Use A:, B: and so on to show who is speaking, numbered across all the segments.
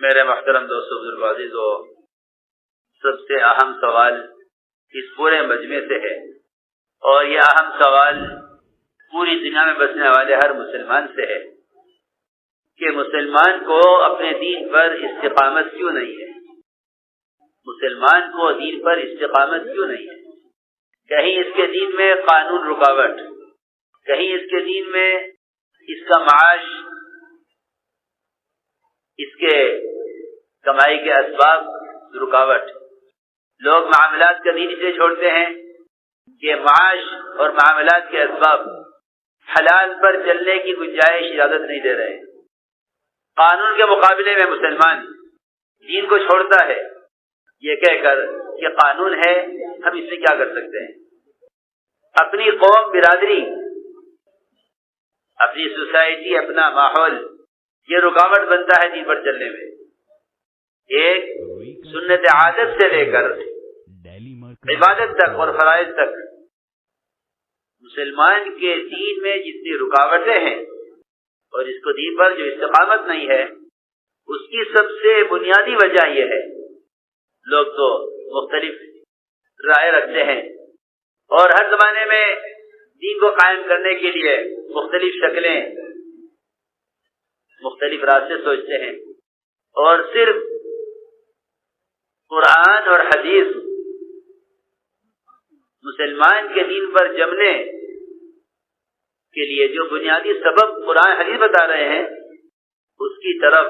A: میرے محترم دوستو، بزرگ عزیزو، سب سے اہم سوال اس پورے مجمع سے ہے، اور یہ اہم سوال پوری دنیا میں بسنے والے ہر مسلمان سے ہے کہ مسلمان کو اپنے دین پر استقامت کیوں نہیں ہے؟ مسلمان کو دین پر استقامت کیوں نہیں ہے؟ کہیں اس کے دین میں قانون رکاوٹ، کہیں اس کے دین میں اس کا معاش، اس کے کمائی کے اسباب رکاوٹ۔ لوگ معاملات کا دین اسے چھوڑتے ہیں کہ معاش اور معاملات کے اسباب حلال پر چلنے کی گنجائش اجازت نہیں دے رہے۔ قانون کے مقابلے میں مسلمان دین کو چھوڑتا ہے یہ کہہ کر کہ قانون ہے، ہم اس سے کیا کر سکتے ہیں۔ اپنی قوم، برادری، اپنی سوسائٹی، اپنا ماحول یہ رکاوٹ بنتا ہے دین پر چلنے میں۔ ایک سنت عادت سے لے کر عبادت تک اور فرائض تک مسلمان کے دین میں جتنی رکاوٹیں ہیں اور اس کو دین پر جو استقامت نہیں ہے، اس کی سب سے بنیادی وجہ یہ ہے۔ لوگ تو مختلف رائے رکھتے ہیں اور ہر زمانے میں دین کو قائم کرنے کے لیے مختلف شکلیں، مختلف راستے سوچتے ہیں، اور صرف قرآن اور حدیث مسلمان کے دین پر جمنے کے لیے جو بنیادی سبب قرآن حدیث بتا رہے ہیں، اس کی طرف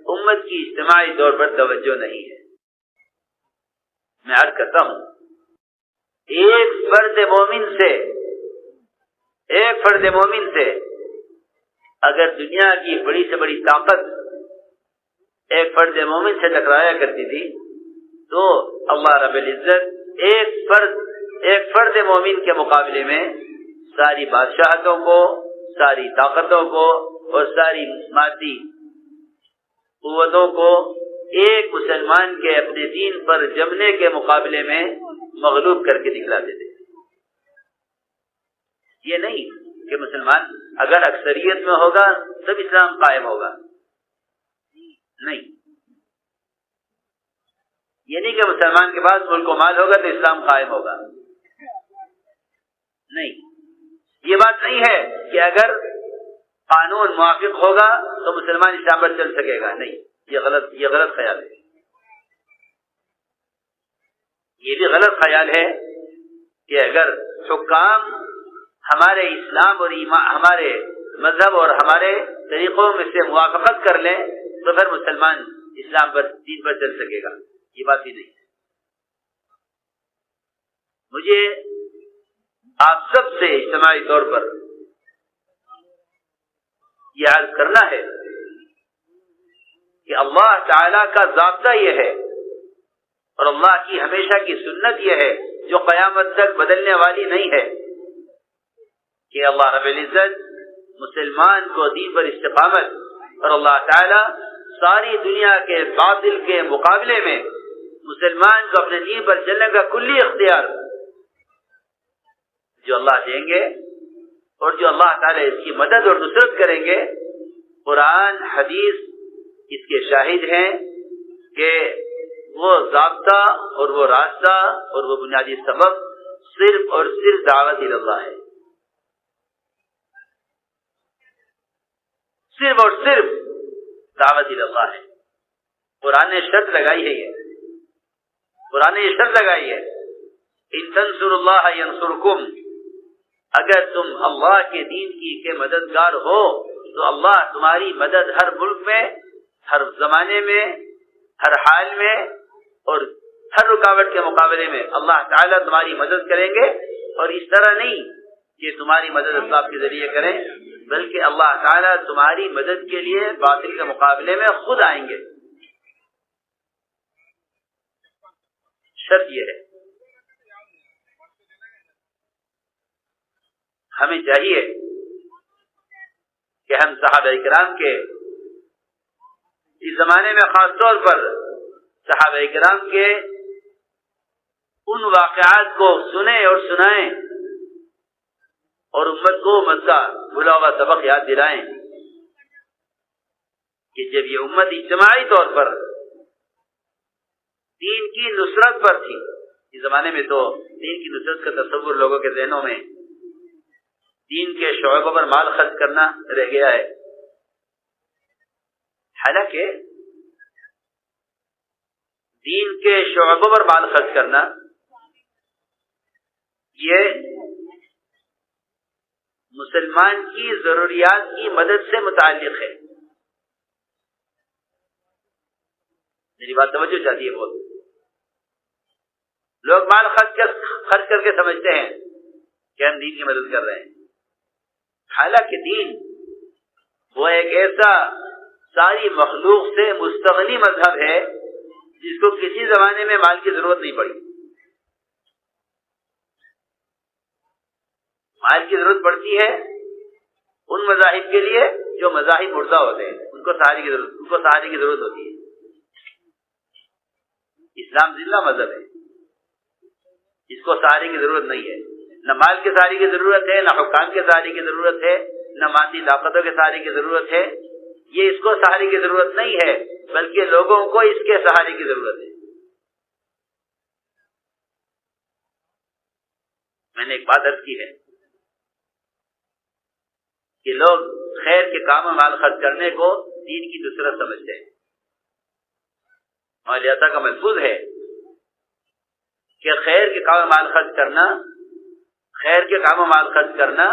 A: امت کی اجتماعی طور پر توجہ نہیں ہے۔ میں عرض کرتا ہوں، ایک فرد مومن سے اگر دنیا کی بڑی سے بڑی طاقت ایک فرد مومن سے ٹکرایا کرتی تھی، تو اللہ رب العزت ایک فرد مومن کے مقابلے میں ساری بادشاہتوں کو، ساری طاقتوں کو اور ساری مادی قوتوں کو ایک مسلمان کے اپنے دین پر جمنے کے مقابلے میں مغلوب کر کے دکھلا دیتے۔ یہ نہیں کہ مسلمان اگر اکثریت میں ہوگا تب اسلام قائم ہوگا، نہیں۔ یہ نہیں کہ مسلمان کے پاس ملک و مال ہوگا تو اسلام قائم ہوگا، نہیں۔ یہ بات نہیں ہے کہ اگر قانون موافق ہوگا تو مسلمان اسلام پر چل سکے گا، نہیں۔ یہ غلط خیال ہے۔ یہ بھی غلط خیال ہے کہ اگر حکام ہمارے اسلام اور ہمارے مذہب اور ہمارے طریقوں میں سے موافقت کر لیں تو پھر مسلمان اسلام پر، دین پر چل سکے گا، یہ بات ہی نہیں ہے۔ مجھے آپ سب سے اجتماعی طور پر یہ عرض کرنا ہے کہ اللہ تعالی کا ضابطہ یہ ہے اور اللہ کی ہمیشہ کی سنت یہ ہے جو قیامت تک بدلنے والی نہیں ہے کہ اللہ رب العزت مسلمان کو دین پر استقامت، اور اللہ تعالی ساری دنیا کے باطل کے مقابلے میں مسلمان کو اپنے دین پر چلنے کا کلی اختیار جو اللہ دیں گے، اور جو اللہ تعالی اس کی مدد اور نصرت کریں گے، قرآن حدیث اس کے شاہد ہیں کہ وہ ضابطہ اور وہ راستہ اور وہ بنیادی سبب صرف اور صرف دعوت اللہ ہے، صرف اور صرف دعوت اللہ ہے۔ قرآن نے شرط لگائی ہے، قرآن نے یہ شرط لگائی ہے، ان تنصروا اللہ ینصرکم، اگر تم اللہ کے دین کے مددگار ہو تو اللہ تمہاری مدد ہر ملک میں، ہر زمانے میں، ہر حال میں اور ہر رکاوٹ کے مقابلے میں اللہ تعالیٰ تمہاری مدد کریں گے، اور اس طرح نہیں کہ تمہاری مدد اسباب کے ذریعے کریں، بلکہ اللہ تعالیٰ تمہاری مدد کے لیے باطل کے مقابلے میں خود آئیں گے۔ شرط یہ ہے، ہمیں چاہیے کہ ہم صحابہ کرام کے اس زمانے میں خاص طور پر صحابہ کرام کے ان واقعات کو سنیں اور سنائیں اور امت کو کا بھلا ہوا سبق یاد دلائیں کہ جب یہ امت اجتماعی طور پر دین کی نصرت پر تھی، اس زمانے میں تو دین کی نصرت کا تصور لوگوں کے ذہنوں میں دین کے شعبوں پر مال خرچ کرنا رہ گیا ہے، حالانکہ دین کے شعبوں پر مال خرچ کرنا یہ مسلمان کی ضروریات کی مدد سے متعلق ہے۔ میری بات توجہ چاہتی ہے بہت، لوگ مال خرچ کر کے سمجھتے ہیں کہ ہم دین کی مدد کر رہے ہیں، حالانکہ دین وہ ایک ایسا ساری مخلوق سے مستغنی مذہب ہے جس کو کسی زمانے میں مال کی ضرورت نہیں پڑی۔ مال کی ضرورت پڑتی ہے ان مذاہب کے لیے جو مذاہب مردہ ہوتے ہیں، ان کو سہارے کی ضرورت ہوتی ہے۔ اسلام زندہ مذہب ہے، اس کو سہارے کی ضرورت نہیں ہے، نہ مال کے سہارے کی ضرورت ہے، نہ حکام کے سہارے کی ضرورت ہے، نہ مادی طاقتوں کے سہارے کی ضرورت ہے، یہ اس کو سہارے کی ضرورت نہیں ہے، بلکہ لوگوں کو اس کے سہارے کی ضرورت ہے۔ میں نے ایک بات عرض کی ہے کہ لوگ خیر کے کام میں مال خرچ کرنے کو دین کی نصرت سمجھتے ہیں۔ مالیاتا کا ملفوظ ہے کہ خیر کے کام میں مال خرچ کرنا، خیر کے کام میں مال خرچ کرنا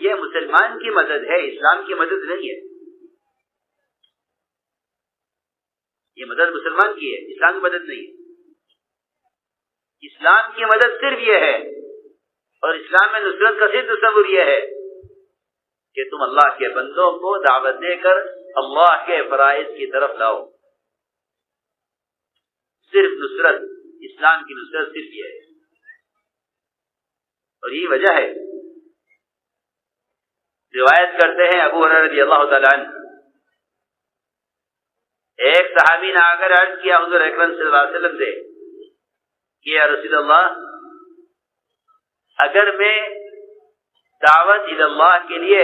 A: یہ مسلمان کی مدد ہے، اسلام کی مدد نہیں ہے۔ یہ مدد مسلمان کی ہے، اسلام کی مدد نہیں ہے۔ اسلام کی مدد صرف یہ ہے، اور اسلام میں نصرت کا صرف تصور یہ ہے کہ تم اللہ کے بندوں کو دعوت دے کر اللہ کے فرائض کی طرف لاؤ۔ صرف نصرت، اسلام کی نصرت صرف یہ ہے، اور یہی وجہ ہے روایت کرتے ہیں ابو ہریرہ رضی اللہ تعالیٰ عنہ، ایک صحابی نے آ کر عرض کیا حضور اکرم صلی اللہ علیہ وسلم سے کہ یا رسول اللہ، اگر میں دعوت اللہ کے لیے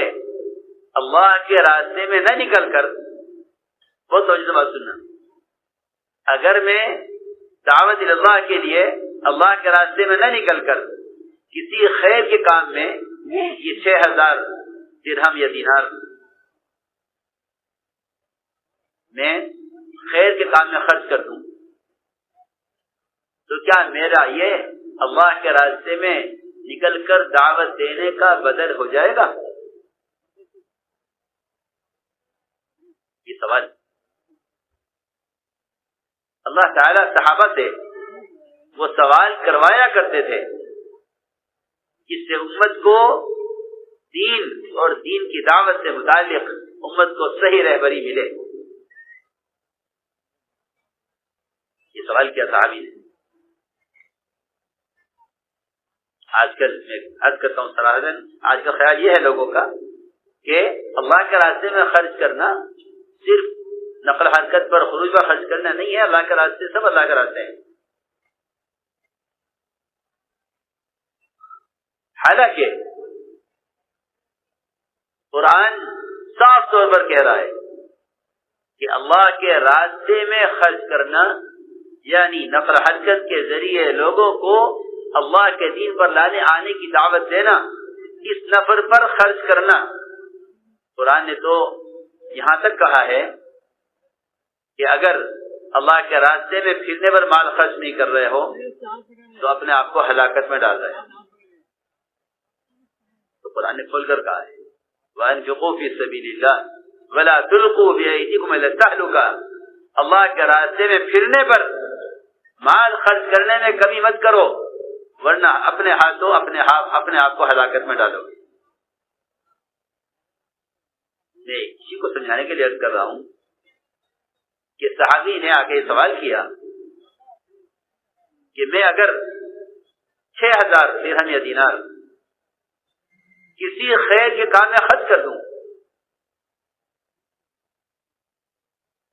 A: اللہ کے راستے میں نہ نکل کر، بہت توجہ سے بات سننا، اگر میں دعوت اللہ کے لیے اللہ کے راستے میں نہ نکل کر کسی خیر کے کام میں یہ 6000 درہم یا دینار میں خیر کے کام میں خرچ کر دوں، تو کیا میرا یہ اللہ کے راستے میں نکل کر دعوت دینے کا بدل ہو جائے گا؟ یہ سوال اللہ تعالی صحابہ سے وہ سوال کروایا کرتے تھے جس سے امت کو دین اور دین کی دعوت سے متعلق امت کو صحیح رہبری ملے۔ یہ سوال کیا صحابی نے؟ آج کل میں عرض کرتا ہوں صراحتاً، آج کا خیال یہ ہے لوگوں کا کہ اللہ کے راستے میں خرچ کرنا صرف نقل حرکت پر خروج پر خرچ کرنا نہیں ہے، اللہ کے راستے سب اللہ کے راستے ہیں۔ حالانکہ قرآن صاف طور پر کہہ رہا ہے کہ اللہ کے راستے میں خرچ کرنا یعنی نقل حرکت کے ذریعے لوگوں کو اللہ کے دین پر آنے کی دعوت دینا، اس نفر پر خرچ کرنا۔ قرآن نے تو یہاں تک کہا ہے کہ اگر اللہ کے راستے میں پھرنے پر مال خرچ نہیں کر رہے ہو تو اپنے آپ کو ہلاکت میں ڈال رہے ہیں۔ تو قرآن نے کھول کر کہا ہے وَأَنفِقُوا فِي سَبِيلِ اللَّهِ وَلَا تُلْقُوا بِأَيْدِيكُمْ إِلَى التَّهْلُكَةِ، اللہ کے راستے میں پھرنے پر مال خرچ کرنے میں کمی مت کرو، ورنہ اپنے ہاتھوں اپنے آپ کو ہلاکت میں ڈالو گے۔ میں اسی کو سمجھانے کے لیے عرض کر رہا ہوں کہ صحابی نے آ کے سوال کیا کہ میں اگر 6000 درہم یا دینار کسی خیر کے کام میں خرچ کر دوں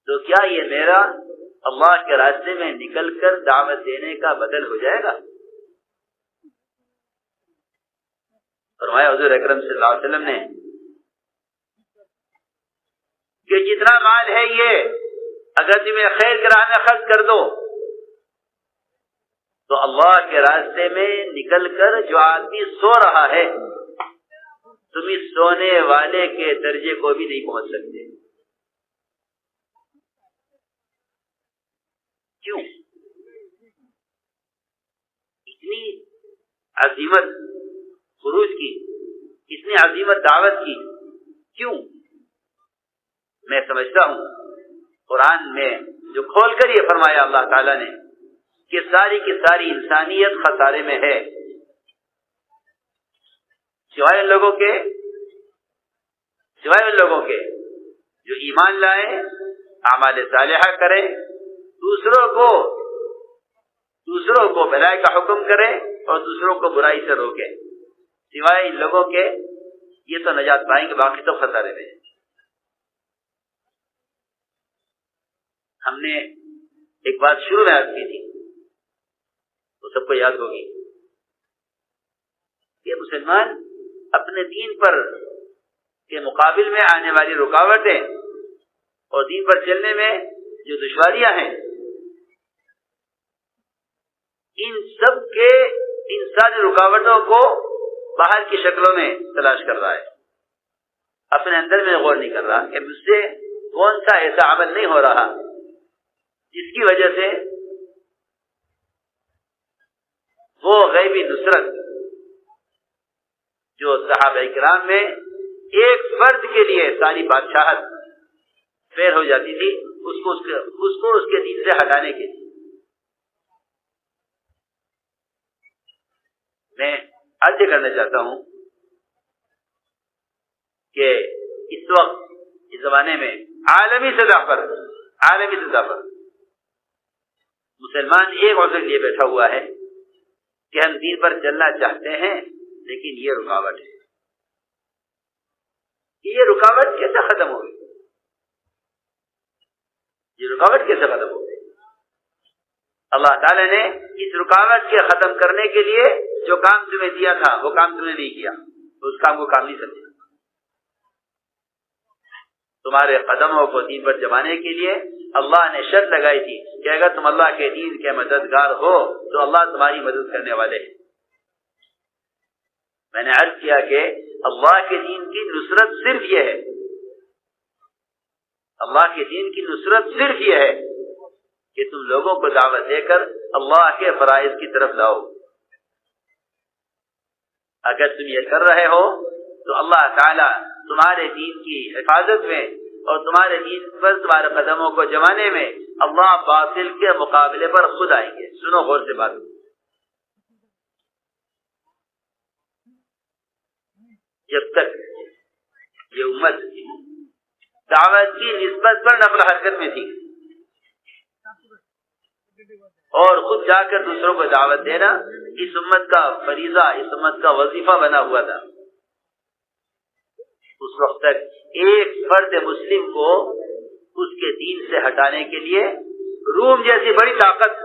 A: تو کیا یہ میرا اللہ کے راستے میں نکل کر دعوت دینے کا بدل ہو جائے گا؟ فرمایا حضور اکرم صلی اللہ علیہ وسلم نے کہ جتنا مال ہے یہ اگر تمہیں خیر کی راہ میں خرچ کر دو تو اللہ کے راستے میں نکل کر جو آدمی سو رہا ہے تم اس سونے والے کے درجے کو بھی نہیں پہنچ سکتے. کیوں؟ اتنی عظیمت خروج کی، اتنی عظیمت دعوت کی، کیوں؟ میں سمجھتا ہوں قرآن میں جو کھول کر یہ فرمایا اللہ تعالیٰ نے کہ ساری کی ساری انسانیت خسارے میں ہے، سوائے ان لوگوں کے جو ایمان لائیں، اعمال صالحہ کریں، دوسروں کو بھلائی کا حکم کریں اور دوسروں کو برائی سے روکیں. سوائے ان لوگوں کے یہ تو نجات پائیں گے، باقی تو خسارے میں. ہم نے ایک بات شروع میں عرض کی تھی، وہ سب کو یاد ہوگی کہ مسلمان اپنے دین پر کے مقابل میں آنے والی رکاوٹیں اور دین پر چلنے میں جو دشواریاں ہیں، ان ساری رکاوٹوں کو باہر کی شکلوں میں تلاش کر رہا ہے، اپنے اندر میں غور نہیں کر رہا کہ مجھ سے کون سا ایسا عمل نہیں ہو رہا جس کی وجہ سے وہ غیبی نصرت جو صحابہ کرام میں ایک فرد کے لیے ساری بادشاہت فیر ہو جاتی تھی، اس کو اس کے دین سے ہٹانے کے لیے. میں عرض کرنا چاہتا ہوں کہ اس وقت اس زمانے میں عالمی سطح پر مسلمان ایک عذر لیے بیٹھا ہوا ہے کہ ہم دین پر چلنا چاہتے ہیں لیکن یہ رکاوٹ ہے. یہ رکاوٹ کیسے ختم ہوگی؟ اللہ تعالی نے اس رکاوٹ کے ختم کرنے کے لیے جو کام تمہیں دیا تھا وہ کام تم نے نہیں کیا، اس کام کو کام نہیں سمجھا. تمہارے قدموں کو دین پر جمانے کے لیے اللہ نے شرط لگائی تھی کہ اگر تم اللہ کے دین کے مددگار ہو تو اللہ تمہاری مدد کرنے والے ہیں. میں نے عرض کیا کہ اللہ کے دین کی نصرت صرف یہ ہے، اللہ کے دین کی نصرت صرف یہ ہے کہ تم لوگوں کو دعوت دے کر اللہ کے فرائض کی طرف لاؤ. اگر تم یہ کر رہے ہو تو اللہ تعالی تمہارے دین کی حفاظت میں اور تمہارے دین پر تمہارے قدموں کو جمانے میں اللہ باطل کے مقابلے پر خود آئیں گے. سنو غور سے بات. جب تک یہ امت دعوت کی نسبت پر نقل حرکت میں تھی اور خود جا کر دوسروں کو دعوت دینا اس امت کا فریضہ، اس امت کا وظیفہ بنا ہوا تھا، اس وقت تک ایک فرد مسلم کو اس کے دین سے ہٹانے کے لیے روم جیسی بڑی طاقت،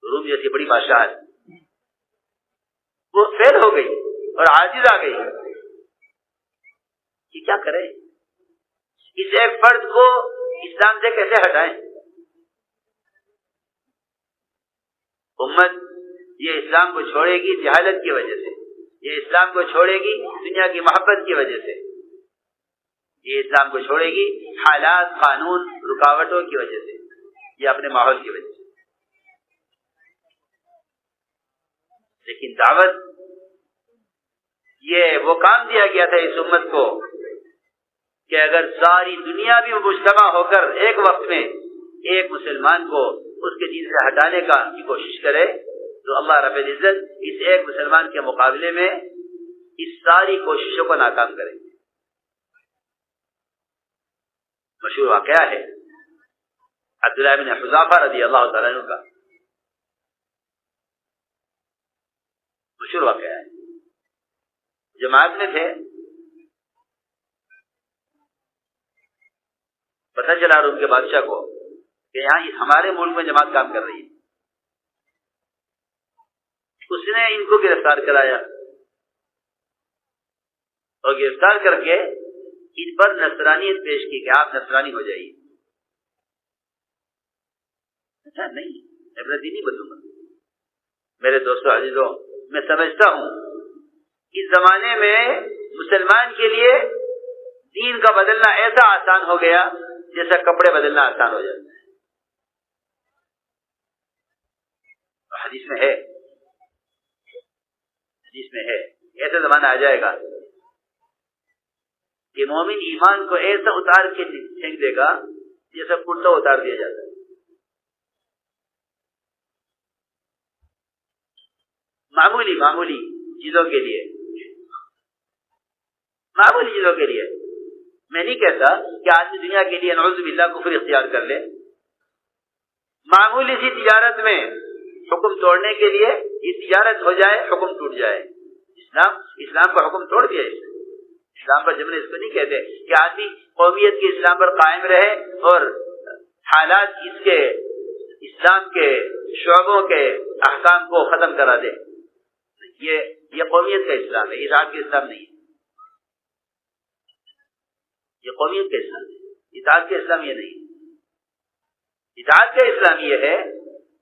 A: روم جیسی بڑی بادشاہت وہ فیل ہو گئی اور عاجز آ گئی کہ کیا کرے، اس ایک فرد کو اسلام سے کیسے ہٹائیں. امت یہ اسلام کو چھوڑے گی جہالت کی وجہ سے، یہ اسلام کو چھوڑے گی دنیا کی محبت کی وجہ سے، یہ اسلام کو چھوڑے گی حالات، قانون، رکاوٹوں کی وجہ سے، یہ اپنے ماحول کی وجہ سے. لیکن دعوت یہ وہ کام دیا گیا تھا اس امت کو کہ اگر ساری دنیا بھی مجتمع ہو کر ایک وقت میں ایک مسلمان کو اس کے دین سے ہٹانے کی کوشش کرے تو اللہ رب العزت اس ایک مسلمان کے مقابلے میں اس ساری کوششوں کو ناکام کرے. مشہور واقعہ ہے عبداللہ بن حذافہ رضی اللہ تعالیٰ عنہ کا، مشہور واقعہ ہے. جماعت میں تھے، پتہ چلا روم کے بادشاہ کو کہ یہاں ہمارے ملک میں جماعت کام کر رہی ہے. اس نے ان کو گرفتار کرایا اور گرفتار کر کے ان پر نصرانیت پیش کی کہ آپ نصرانی ہو جائیے. اچھا نہیں، میں اپنا دین نہیں بدلوں گا. میرے دوستو عزیزوں، میں سمجھتا ہوں اس زمانے میں مسلمان کے لیے دین کا بدلنا ایسا آسان ہو گیا جیسا کپڑے بدلنا آسان ہو جاتا ہے. حدیث میں ہے، حدیث میں ہے ایسا زمانہ آ جائے گا کہ مومن ایمان کو ایسا اتار کے پھینک دے گا جیسا کرتا اتار دیا جاتا ہے. معمولی چیزوں کے لیے، معمولی چیزوں کے لیے. میں نہیں کہتا کہ آدمی دنیا کے لیے نعوذ باللہ کفر اختیار کر لے. معمولی سی تجارت میں حکم توڑنے کے لیے یہ تجارت ہو جائے، حکم ٹوٹ جائے. اسلام کا حکم توڑ دیا. اسلام پر جملے اس کو نہیں کہتے کہ آدمی قومیت کے اسلام پر قائم رہے اور حالات اس کے اسلام کے شعبوں کے احکام کو ختم کرا دے. یہ قومیت کا اسلام ہے، اطاعت کا اسلام نہیں ہے. یہ قومیت کا اسلام ہے، اطاعت کا اسلام یہ نہیں ہے. اطاعت کا اسلام یہ ہے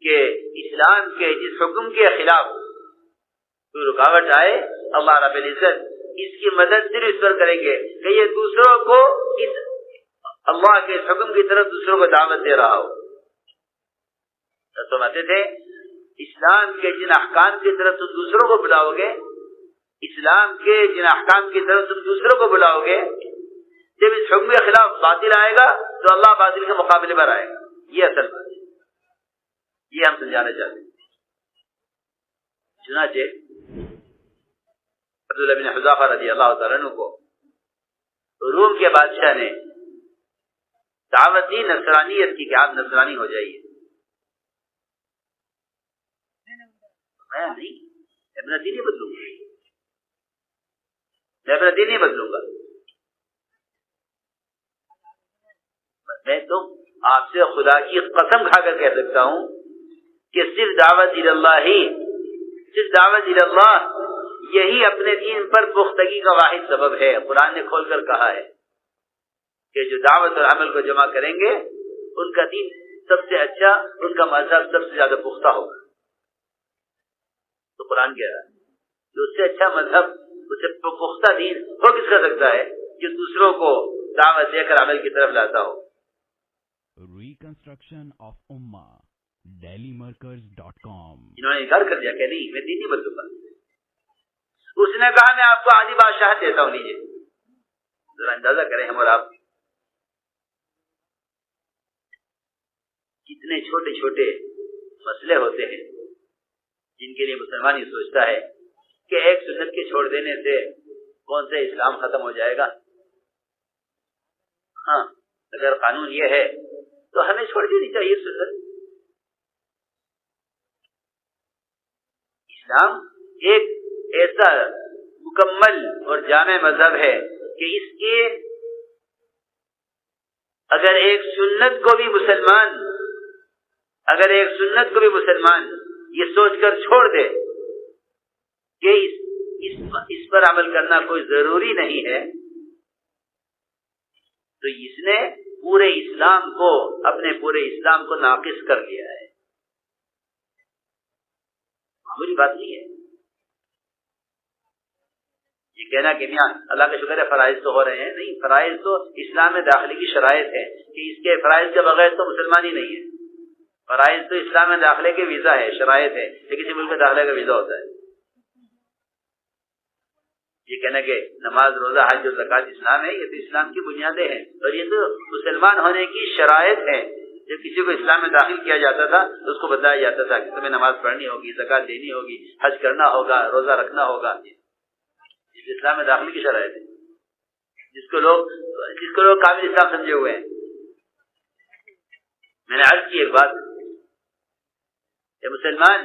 A: کہ اسلام کے جس حکم کے خلاف کوئی رکاوٹ آئے، اللہ رب العزت اس کی مدد صرف اس پر کریں گے کہ یہ دوسروں کو اس اللہ کے اس حکم کی طرف دوسروں کو دعوت دے رہا ہو. سمجھتے تھے اسلام کے جن احکام کی طرف تم دوسروں کو بلاؤ گے، اسلام کے جن احکام کی طرف تم دوسروں کو بلاؤ گے، جب اس حکم کے خلاف باطل آئے گا تو اللہ باطل کے مقابلے پر آئے گا. یہ اصل بات ہے، یہ ہم سمجھانا چاہتے ہیں. چنانچہ عبداللہ بن حذافہ رضی اللہ تعالیٰ عنہ کو روم کے بادشاہ نے دعوت دی نصرانیت کی کہ آپ نصرانی ہو جائیے. میں نہیں، اپنا دین نہیں بدلوں گا، میں اپنا دین نہیں بدلوں گا. میں تو آپ سے خدا کی قسم کھا کر کہہ سکتا ہوں کہ صرف دعوت اللہ ہی، صرف دعوت اللہ یہی اپنے دین پر پختگی کا واحد سبب ہے. قرآن نے کھول کر کہا ہے کہ جو دعوت اور عمل کو جمع کریں گے ان کا دین سب سے اچھا، ان کا مذہب سب سے زیادہ پختہ ہوگا. تو قرآن کہہ رہا ہے جو اس سے اچھا مذہب، اس سے پختہ دین ہو کس کر سکتا ہے جو دوسروں کو دعوت دے کر عمل کی طرف لاتا ہو.
B: ریکنسٹرکشن آف امہ dailymarkers.com.
A: انہوں نے انکار کر دیا کہ نہیں میں دین نہیں بدلوں گا. اس نے کہا میں آپ کو آدھی بادشاہ دیتا ہوں، لیجیے. ذرا اندازہ کریں ہم اور آپ کتنے چھوٹے چھوٹے مسئلے ہوتے ہیں جن کے لیے مسلمان یہ سوچتا ہے کہ ایک سنت کے چھوڑ دینے سے کون سے اسلام ختم ہو جائے گا. ہاں اگر قانون یہ ہے تو ہمیں چھوڑ دینی چاہیے سنت. اسلام ایک ایسا مکمل اور جامع مذہب ہے کہ اس کے اگر ایک سنت کو بھی مسلمان یہ سوچ کر چھوڑ دے کہ اس پر عمل کرنا کوئی ضروری نہیں ہے تو اس نے پورے اسلام کو، اپنے پورے اسلام کو ناقص کر دیا ہے. معمولی بات نہیں ہے یہ کہنا کہ میاں اللہ کا شکر ہے فرائض تو ہو رہے ہیں. نہیں، فرائض تو اسلام میں داخلے کی شرائط ہے کہ اس کے فرائض کے بغیر تو مسلمان ہی نہیں ہے. فرائض تو اسلام میں داخلے کے ویزا ہے، شرائط ہے کہ کسی ملک میں داخلے کا ویزا ہوتا ہے. یہ کہنا کہ نماز، روزہ، حج اور زکوٰۃ اسلام ہے، یہ تو اسلام کی بنیادیں ہیں اور یہ تو مسلمان ہونے کی شرائط ہے. جب کسی کو اسلام میں داخل کیا جاتا تھا تو اس کو بتایا جاتا تھا کہ تمہیں نماز پڑھنی ہوگی، زکوٰۃ دینی ہوگی، حج کرنا ہوگا، روزہ رکھنا ہوگا. اسلام میں داخلے کی شرائط ہے جس کو لوگ کامل اسلام سمجھے ہوئے ہیں. میں نے عرض کی ایک بات کہ مسلمان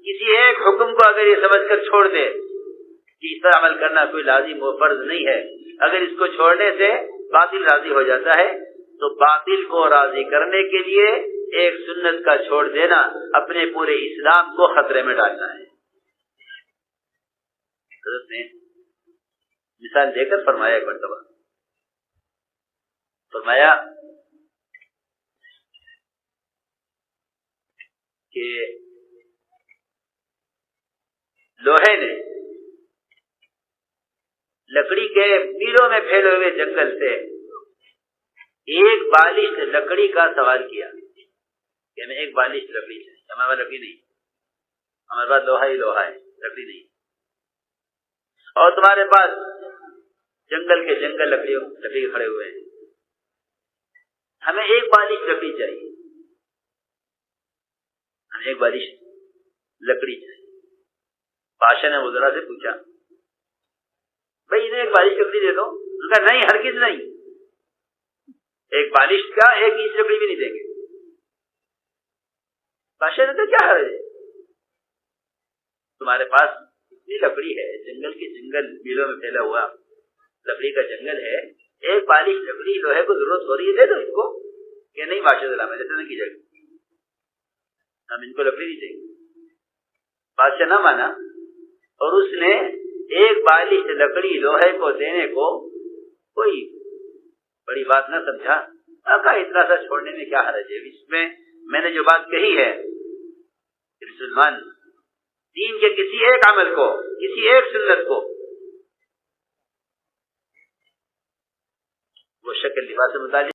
A: کسی ایک حکم کو اگر یہ سمجھ کر چھوڑ دے کہ اس پر عمل کرنا کوئی لازم و فرض نہیں ہے، اگر اس کو چھوڑنے سے باطل راضی ہو جاتا ہے تو باطل کو راضی کرنے کے لیے ایک سنت کا چھوڑ دینا اپنے پورے اسلام کو خطرے میں ڈالنا ہے. حضرت نے مثال دے کر فرمایا ایک مرتبہ فرمایا کہ لوہے نے لکڑی کے میلوں میں پھیلے ہوئے جنگل سے ایک بالش لکڑی کا سوال کیا کہ ہمیں ایک بالش لکڑی چاہیے. ہمارے پاس لکڑی نہیں, ہمارے پاس لوہا ہی لوہا ہے, لکڑی نہیں. اور تمہارے پاس جنگل کے جنگل لکڑی کھڑے ہوئے ہیں, ہمیں ایک بالش لکڑی چاہیے, ہمیں ایک بالش لکڑی چاہیے. بادشاہ نے وزرا سے پوچھا بھائی انہیں ایک بالش لکڑی دے دو. ان کا نہیں, ہرگز نہیں, ایک بالش کا ایک انچ لکڑی بھی نہیں دیں گے. بادشاہ نے کہا کیا حرج ہے, تمہارے پاس اتنی لکڑی ہے, جنگل کے جنگل میلوں میں پھیلا ہوا لکڑی کا جنگل ہے, ایک بالش لکڑی لوہے کو ضرورت ہو رہی ہے, دے دو ان کو. کہ نہیں بادشاہ ذرا میں ایسا نہیں کی جائے گی, ہم ان کو لکڑی نہیں دیں گے. بادشاہ نہ مانا اور اس نے ایک بالش لکڑی لوہے کو دینے کو کوئی بڑی بات نہ سمجھا. کہا اتنا سا چھوڑنے میں کیا حرج ہے, اس میں نے جو بات کہی ہے کہ مسلمان دین کے کسی ایک عمل کو, کسی ایک سنت کو وہ شکل لباس سے متعلق